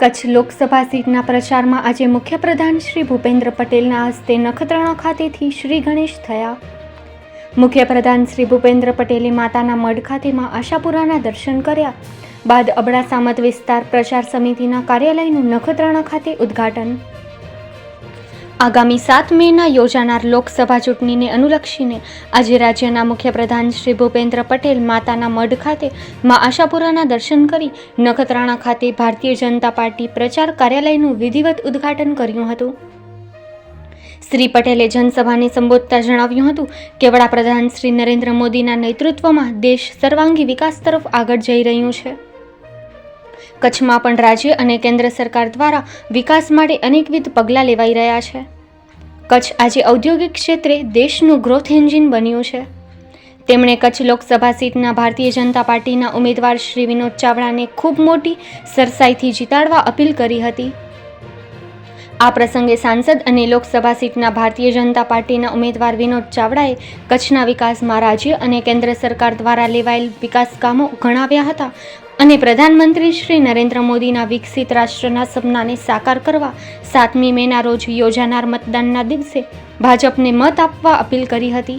કચ્છ લોકસભા સીટના પ્રચારમાં આજે મુખ્યપ્રધાન શ્રી ભૂપેન્દ્ર પટેલના હસ્તે નખત્રાણા ખાતેથી શ્રી ગણેશ થયા। મુખ્યપ્રધાન શ્રી ભૂપેન્દ્ર પટેલે માતાના મઢ ખાતેમાં આશાપુરાના દર્શન કર્યા બાદ અબડાસા મત વિસ્તાર પ્રચાર સમિતિના કાર્યાલયનું નખત્રાણા ખાતે ઉદ્ઘાટન। આગામી 7 મેના યોજાનાર લોકસભા ચૂંટણીને અનુલક્ષીને આજે રાજ્યના મુખ્યપ્રધાન શ્રી ભૂપેન્દ્ર પટેલ માતાના મઢ ખાતે માં આશાપુરાના દર્શન કરી નખત્રાણા ખાતે ભારતીય જનતા પાર્ટી પ્રચાર કાર્યાલયનું વિધિવત ઉદ્ઘાટન કર્યું હતું। શ્રી પટેલે જનસભાને સંબોધતા જણાવ્યું હતું કે વડાપ્રધાન શ્રી નરેન્દ્ર મોદીના નેતૃત્વમાં દેશ સર્વાંગી વિકાસ તરફ આગળ જઈ રહ્યું છે। કચ્છમાં પણ રાજ્ય અને કેન્દ્ર સરકાર દ્વારા વિકાસ માટે અનેકવિધ પગલાં લેવાઈ રહ્યા છે। કચ્છ આજે ઔદ્યોગિક ક્ષેત્રે દેશનું ગ્રોથ એન્જિન બન્યું છે। તેમણે કચ્છ લોકસભા સીટના ભારતીય જનતા પાર્ટીના ઉમેદવાર શ્રી વિનોદ ચાવડાને ખૂબ મોટી સરસાઈથી જીતાડવા અપીલ કરી હતી। આ પ્રસંગે સાંસદ અને લોકસભા સીટના ભારતીય જનતા પાર્ટીના ઉમેદવાર વિનોદ ચાવડાએ કચ્છના વિકાસમાં રાજ્ય અને કેન્દ્ર સરકાર દ્વારા લેવાયેલ વિકાસ કામો ગણાવ્યા હતા અને પ્રધાનમંત્રી શ્રી નરેન્દ્ર મોદીના વિકસિત રાષ્ટ્રના સપનાને સાકાર કરવા 7મી મેના રોજ યોજાનાર મતદાનના દિવસે ભાજપને મત આપવા અપીલ કરી હતી।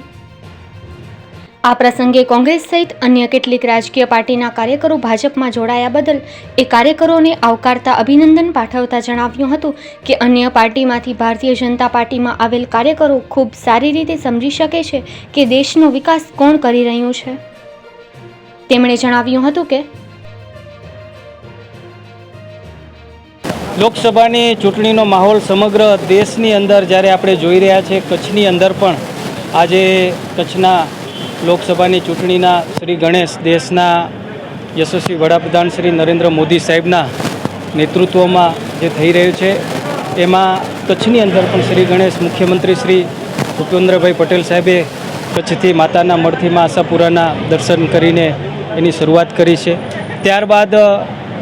આ પ્રસંગે કોંગ્રેસ સહિત અન્ય કેટલીક રાજકીય પાર્ટીના કાર્યકરો ભાજપમાં જોડાયા બદલ એ કાર્યકરોને આવકારતા અભિનંદન પાઠવતા જણાવ્યું હતું કે અન્ય પાર્ટીમાંથી ભારતીય જનતા પાર્ટીમાં આવેલ કાર્યકરો ખૂબ સારી રીતે સમજી શકે છે કે દેશનો વિકાસ કોણ કરી રહ્યું છે। તેમણે જણાવ્યું હતું કે લોકસભાની ચૂંટણીનો માહોલ સમગ્ર દેશની અંદર જ્યારે આપણે જોઈ રહ્યા છીએ, કચ્છની અંદર પણ આજે કચ્છના લોકસભાની ચૂંટણીના શ્રી ગણેશ દેશના યશસ્વી વડાપ્રધાન શ્રી નરેન્દ્ર મોદી સાહેબના નેતૃત્વમાં જે થઈ રહ્યું છે એમાં કચ્છની અંદર પણ શ્રી ગણેશ મુખ્યમંત્રી શ્રી ભૂપેન્દ્રભાઈ પટેલ સાહેબે કચ્છથી માતાના મઢથી માં આશાપુરાના દર્શન કરીને એની શરૂઆત કરી છે। ત્યારબાદ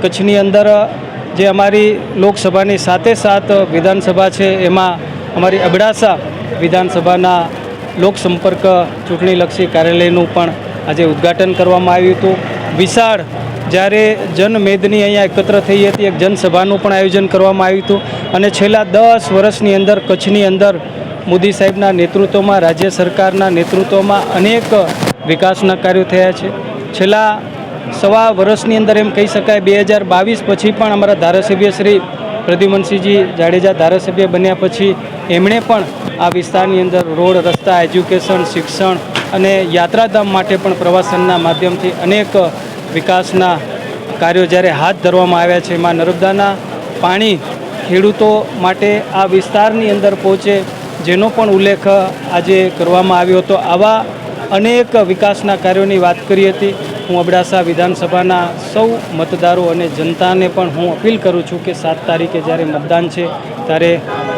કચ્છની અંદર જે અમારી લોકસભાની સાથે વિધાનસભા છે એમાં અમારી અબડાસા વિધાનસભાના લોકસંપર્ક ચૂંટણીલક્ષી કાર્યાલયનું પણ આજે ઉદ્ઘાટન કરવામાં આવ્યું હતું। વિશાળ જ્યારે જનમેદની અહીંયા એકત્ર થઈ હતી, એક જનસભાનું પણ આયોજન કરવામાં આવ્યું હતું અને છેલ્લા 10 વર્ષની અંદર કચ્છની અંદર મોદી સાહેબના નેતૃત્વમાં, રાજ્ય સરકારના નેતૃત્વમાં અનેક વિકાસના કાર્યો થયા છે। છેલ્લા સવા વર્ષની અંદર એમ કહી શકાય 2022 પછી પણ અમારા ધારાસભ્ય શ્રી પ્રદ્યુમનસિંહજી જાડેજા ધારાસભ્ય બન્યા પછી એમણે પણ આ વિસ્તારની અંદર રોડ, રસ્તા, એજ્યુકેશન, શિક્ષણ અને યાત્રાધામ માટે પણ પ્રવાસનના માધ્યમથી અનેક વિકાસના કાર્યો જ્યારે હાથ ધરવામાં આવ્યા છે। એમાં નર્મદાના પાણી ખેડૂતો માટે આ વિસ્તારની અંદર પહોંચે જેનો પણ ઉલ્લેખ આજે કરવામાં આવ્યો હતો। આવા અનેક વિકાસના કાર્યોની વાત કરી હતી। હું અબડાસા વિધાનસભાના સૌ મતદારો અને જનતાને પણ હું અપીલ કરું છું કે 7 તારીખે જ્યારે મતદાન છે ત્યારે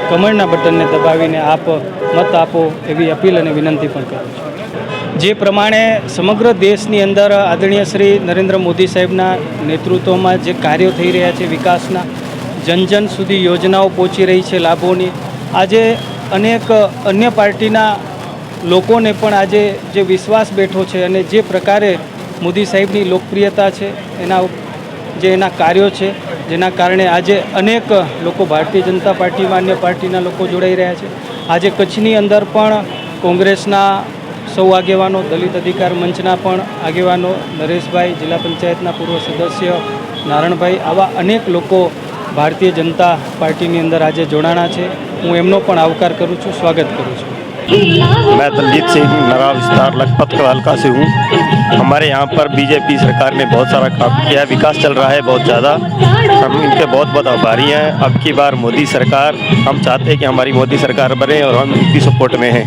કમળના બટનને દબાવીને આપ મત આપો એવી અપીલ અને વિનંતી પણ કરું છું। જે પ્રમાણે સમગ્ર દેશની અંદર આદરણીય શ્રી નરેન્દ્ર મોદી સાહેબના નેતૃત્વમાં જે કાર્યો થઈ રહ્યા છે વિકાસના, જન સુધી યોજનાઓ પહોંચી રહી છે લાભોની, આજે અનેક અન્ય પાર્ટીના લોકોને પણ આજે જે વિશ્વાસ બેઠો છે અને જે પ્રકારે મોદી સાહેબની લોકપ્રિયતા છે એના કાર્યો છે જેના કારણે આજે અનેક લોકો ભારતીય જનતા પાર્ટીમાં, અન્ય પાર્ટીના લોકો જોડાઈ રહ્યા છે। આજે કચ્છની અંદર પણ કોંગ્રેસના સૌ આગેવાનો, દલિત અધિકાર મંચના પણ આગેવાનો, નરેશભાઈ, જિલ્લા પંચાયતના પૂર્વ સદસ્ય નારણભાઈ, આવા અનેક લોકો ભારતીય જનતા પાર્ટીની અંદર આજે જોડાણા છે। હું એમનો પણ આવકાર કરું છું, સ્વાગત કરું છું। मैं दलजीत सिंह नरा विस्तार लखपत का हल्का से हूँ। हमारे यहाँ पर बीजेपी सरकार ने बहुत सारा काम किया है, विकास चल रहा है बहुत ज़्यादा। हम इनके बहुत बहुत आभारी हैं। अब की बार मोदी सरकार, हम चाहते हैं कि हमारी मोदी सरकार बने और हम इनकी सपोर्ट में हैं।